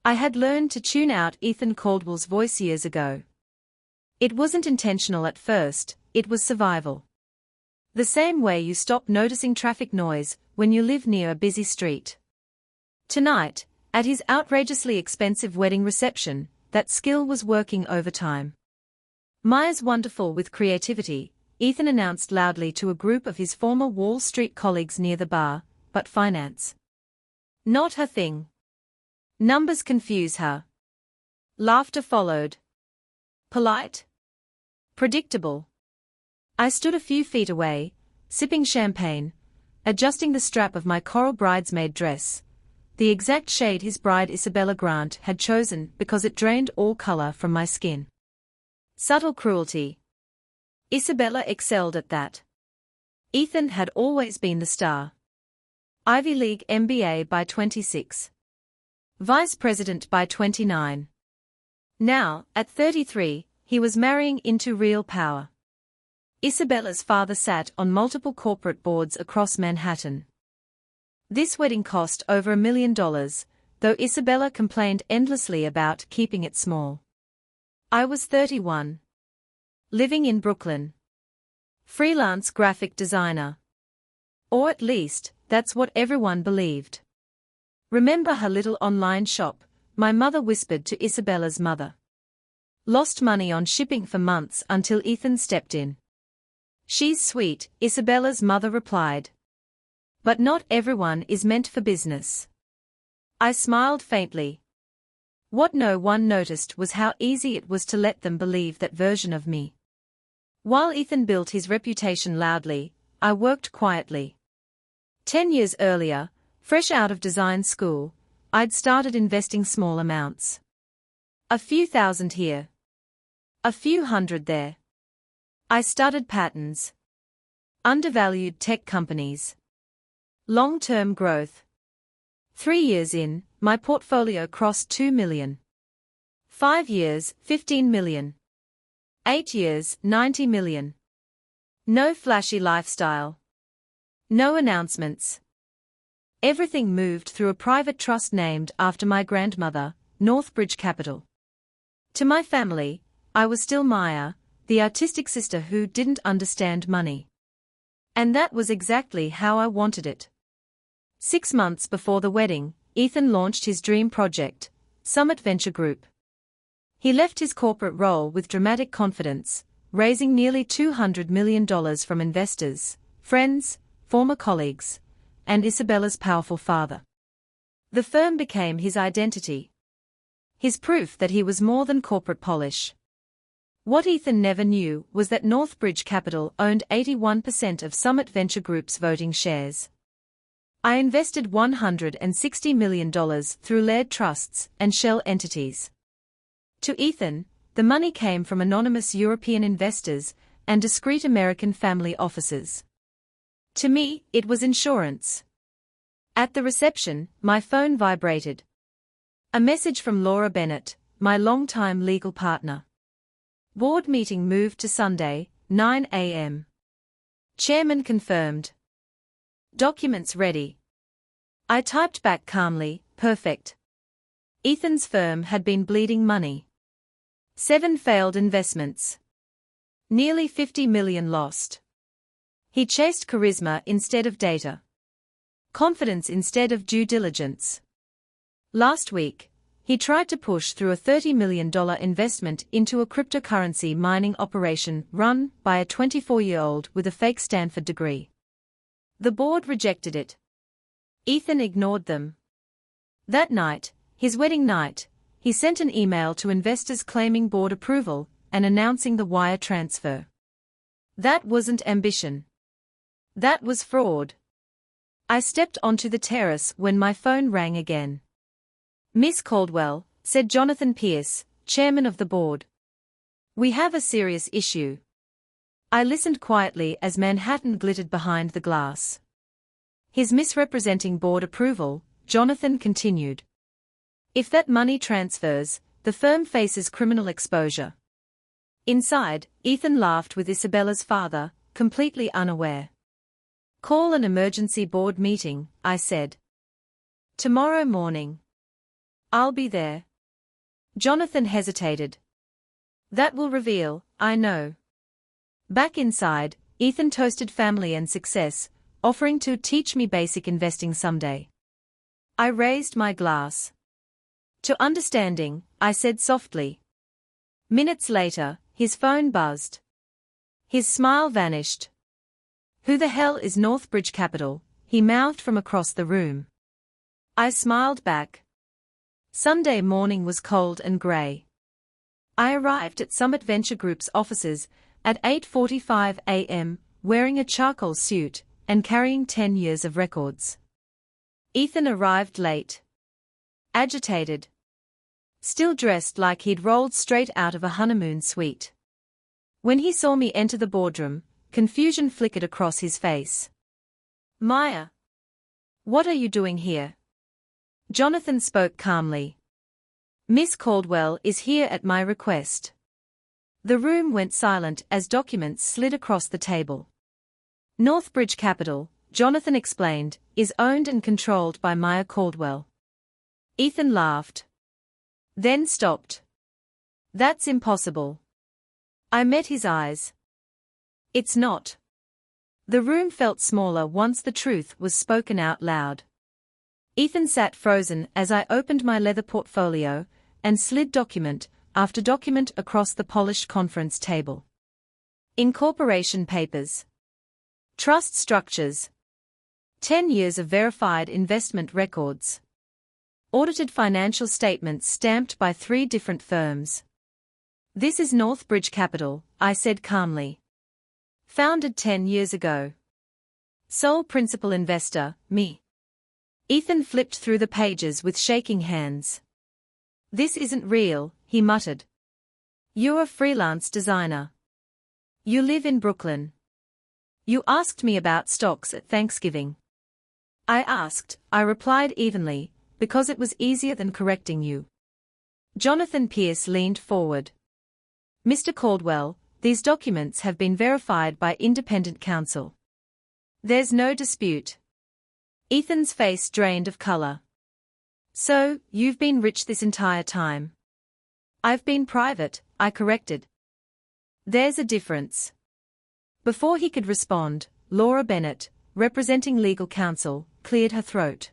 I had learned to tune out Ethan Caldwell's voice years ago. It wasn't intentional at first, it was survival. The same way you stop noticing traffic noise when you live near a busy street. Tonight, at his outrageously expensive wedding reception, that skill was working overtime. Myers wonderful with creativity, Ethan announced loudly to a group of his former Wall Street colleagues near the bar, but finance. Not her thing. Numbers confuse her. Laughter followed. Polite? Predictable. I stood a few feet away, sipping champagne, adjusting the strap of my coral bridesmaid dress, the exact shade his bride Isabella Grant had chosen because it drained all color from my skin. Subtle cruelty. Isabella excelled at that. Ethan had always been the star. Ivy League MBA by 26. Vice President by 29. Now, at 33, he was marrying into real power. Isabella's father sat on multiple corporate boards across Manhattan. This wedding cost over $1 million, though Isabella complained endlessly about keeping it small. I was 31. Living in Brooklyn. Freelance graphic designer. Or at least, that's what everyone believed. Remember her little online shop, my mother whispered to Isabella's mother. Lost money on shipping for months until Ethan stepped in. She's sweet, Isabella's mother replied. But not everyone is meant for business. I smiled faintly. What no one noticed was how easy it was to let them believe that version of me. While Ethan built his reputation loudly, I worked quietly. 10 years earlier, fresh out of design school, I'd started investing small amounts. A few thousand here. A few hundred there. I studied patterns. Undervalued tech companies. Long-term growth. 3 years in, my portfolio crossed 2 million. 5 years, 15 million. 8 years, 90 million. No flashy lifestyle. No announcements. Everything moved through a private trust named after my grandmother, Northbridge Capital. To my family, I was still Maya, the artistic sister who didn't understand money. And that was exactly how I wanted it. 6 months before the wedding, Ethan launched his dream project, Summit Venture Group. He left his corporate role with dramatic confidence, raising nearly $200 million from investors, friends, former colleagues, and Isabella's powerful father. The firm became his identity. His proof that he was more than corporate polish. What Ethan never knew was that Northbridge Capital owned 81% of Summit Venture Group's voting shares. I invested $160 million through layered trusts and shell entities. To Ethan, the money came from anonymous European investors and discreet American family offices. To me, it was insurance. At the reception, my phone vibrated. A message from Laura Bennett, my longtime legal partner. Board meeting moved to Sunday, 9 a.m. Chairman confirmed. Documents ready. I typed back calmly, perfect. Ethan's firm had been bleeding money. 7 failed investments. Nearly 50 million lost. He chased charisma instead of data. Confidence instead of due diligence. Last week, he tried to push through a $30 million investment into a cryptocurrency mining operation run by a 24-year-old with a fake Stanford degree. The board rejected it. Ethan ignored them. That night, his wedding night, he sent an email to investors claiming board approval and announcing the wire transfer. That wasn't ambition. That was fraud. I stepped onto the terrace when my phone rang again. Miss Caldwell, said Jonathan Pierce, chairman of the board. We have a serious issue. I listened quietly as Manhattan glittered behind the glass. His misrepresenting board approval, Jonathan continued. If that money transfers, the firm faces criminal exposure. Inside, Ethan laughed with Isabella's father, completely unaware. Call an emergency board meeting, I said. Tomorrow morning. I'll be there. Jonathan hesitated. That will reveal, I know. Back inside, Ethan toasted family and success, offering to teach me basic investing someday. I raised my glass. To understanding, I said softly. Minutes later, his phone buzzed. His smile vanished. Who the hell is Northbridge Capital? He mouthed from across the room. I smiled back. Sunday morning was cold and grey. I arrived at Summit Venture Group's offices at 8:45 a.m., wearing a charcoal suit and carrying 10 years of records. Ethan arrived late. Agitated. Still dressed like he'd rolled straight out of a honeymoon suite. When he saw me enter the boardroom, confusion flickered across his face. Maya. What are you doing here? Jonathan spoke calmly. Miss Caldwell is here at my request. The room went silent as documents slid across the table. Northbridge Capital, Jonathan explained, is owned and controlled by Maya Caldwell. Ethan laughed. Then stopped. That's impossible. I met his eyes. It's not. The room felt smaller once the truth was spoken out loud. Ethan sat frozen as I opened my leather portfolio and slid document after document across the polished conference table. Incorporation papers. Trust structures. 10 years of verified investment records. Audited financial statements stamped by 3 different firms. This is Northbridge Capital, I said calmly. Founded 10 years ago. Sole principal investor, me. Ethan flipped through the pages with shaking hands. This isn't real, he muttered. You're a freelance designer. You live in Brooklyn. You asked me about stocks at Thanksgiving. I replied evenly, because it was easier than correcting you. Jonathan Pierce leaned forward. Mr. Caldwell, these documents have been verified by independent counsel. There's no dispute. Ethan's face drained of color. So, you've been rich this entire time. I've been private, I corrected. There's a difference. Before he could respond, Laura Bennett, representing legal counsel, cleared her throat.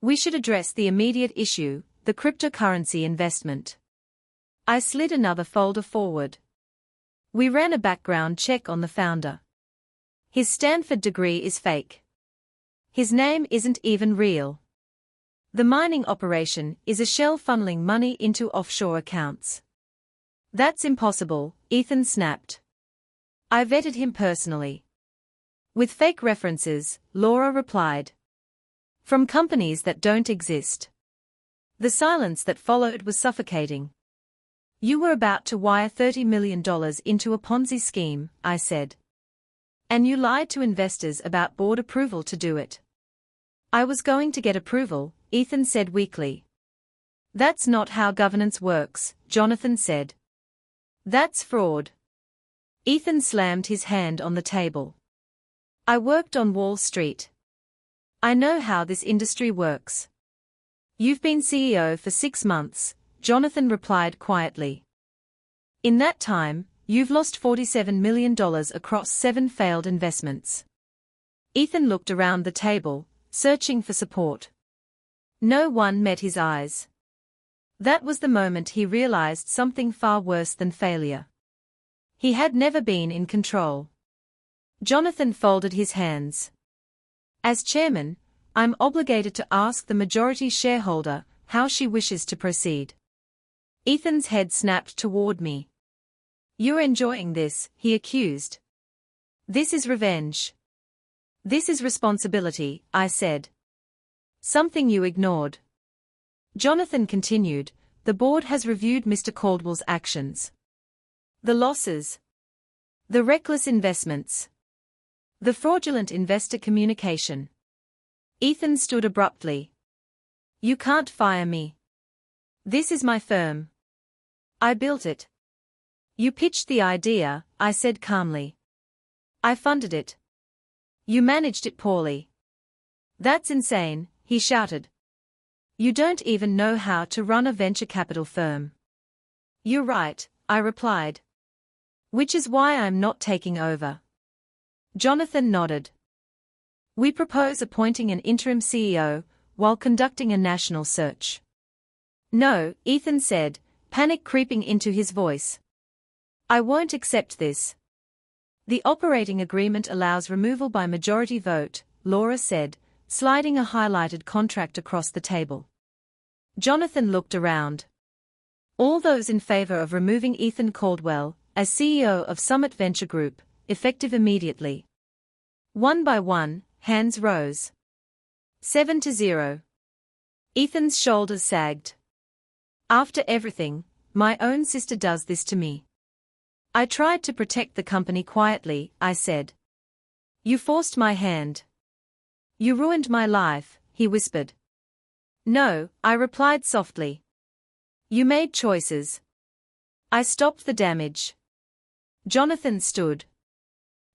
We should address the immediate issue, the cryptocurrency investment. I slid another folder forward. We ran a background check on the founder. His Stanford degree is fake. His name isn't even real. The mining operation is a shell funneling money into offshore accounts. That's impossible, Ethan snapped. I vetted him personally. With fake references, Laura replied. From companies that don't exist. The silence that followed was suffocating. You were about to wire $30 million into a Ponzi scheme, I said. And you lied to investors about board approval to do it. I was going to get approval, Ethan said weakly. That's not how governance works, Jonathan said. That's fraud. Ethan slammed his hand on the table. I worked on Wall Street. I know how this industry works. You've been CEO for 6 months, Jonathan replied quietly. In that time, you've lost $47 million across 7 failed investments. Ethan looked around the table, searching for support. No one met his eyes. That was the moment he realized something far worse than failure. He had never been in control. Jonathan folded his hands. As chairman, I'm obligated to ask the majority shareholder how she wishes to proceed. Ethan's head snapped toward me. You're enjoying this, he accused. This is revenge. This is responsibility, I said. Something you ignored. Jonathan continued, the board has reviewed Mr. Caldwell's actions. The losses. The reckless investments. The fraudulent investor communication. Ethan stood abruptly. You can't fire me. This is my firm. I built it. You pitched the idea, I said calmly. I funded it. You managed it poorly. That's insane, he shouted. You don't even know how to run a venture capital firm. You're right, I replied. Which is why I'm not taking over. Jonathan nodded. We propose appointing an interim CEO, while conducting a national search. No, Ethan said, panic creeping into his voice. I won't accept this. The operating agreement allows removal by majority vote, Laura said, sliding a highlighted contract across the table. Jonathan looked around. All those in favor of removing Ethan Caldwell, as CEO of Summit Venture Group, effective immediately. One by one, hands rose. 7-0. Ethan's shoulders sagged. After everything, my own sister does this to me. I tried to protect the company quietly, I said. You forced my hand. You ruined my life, he whispered. No, I replied softly. You made choices. I stopped the damage. Jonathan stood.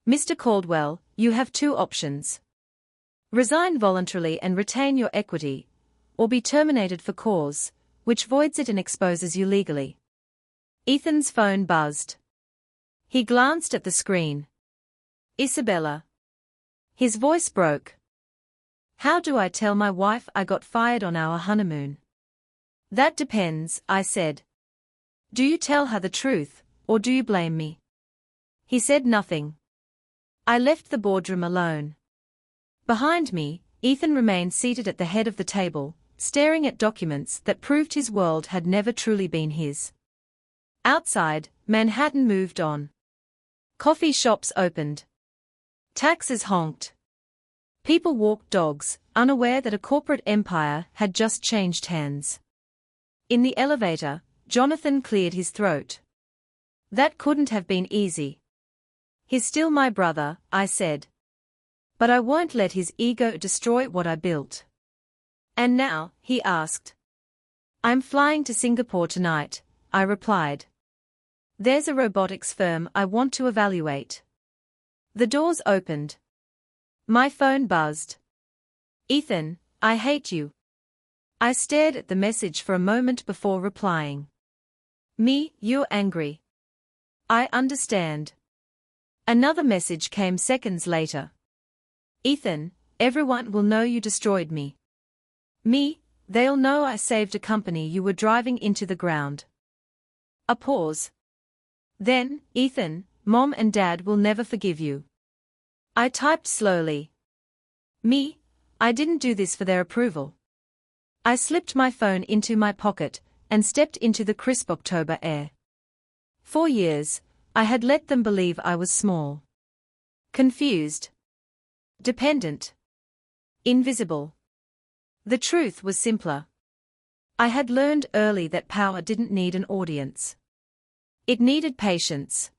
Mr. Caldwell, you have two options. Resign voluntarily and retain your equity, or be terminated for cause, which voids it and exposes you legally. Ethan's phone buzzed. He glanced at the screen. Isabella. His voice broke. How do I tell my wife I got fired on our honeymoon? That depends, I said. Do you tell her the truth, or do you blame me? He said nothing. I left the boardroom alone. Behind me, Ethan remained seated at the head of the table, staring at documents that proved his world had never truly been his. Outside, Manhattan moved on. Coffee shops opened. Taxis honked. People walked dogs, unaware that a corporate empire had just changed hands. In the elevator, Jonathan cleared his throat. That couldn't have been easy. He's still my brother, I said. But I won't let his ego destroy what I built. And now, he asked. I'm flying to Singapore tonight, I replied. There's a robotics firm I want to evaluate. The doors opened. My phone buzzed. Ethan, I hate you. I stared at the message for a moment before replying. Me, you're angry. I understand. Another message came seconds later. Ethan, everyone will know you destroyed me. Me, they'll know I saved a company you were driving into the ground. A pause. Then, Ethan, Mom and Dad will never forgive you. I typed slowly. Me, I didn't do this for their approval. I slipped my phone into my pocket and stepped into the crisp October air. 4 years, I had let them believe I was small. Confused. Dependent. Invisible. The truth was simpler. I had learned early that power didn't need an audience. It needed patience.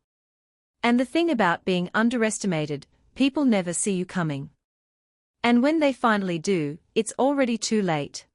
And the thing about being underestimated, people never see you coming. And when they finally do, it's already too late.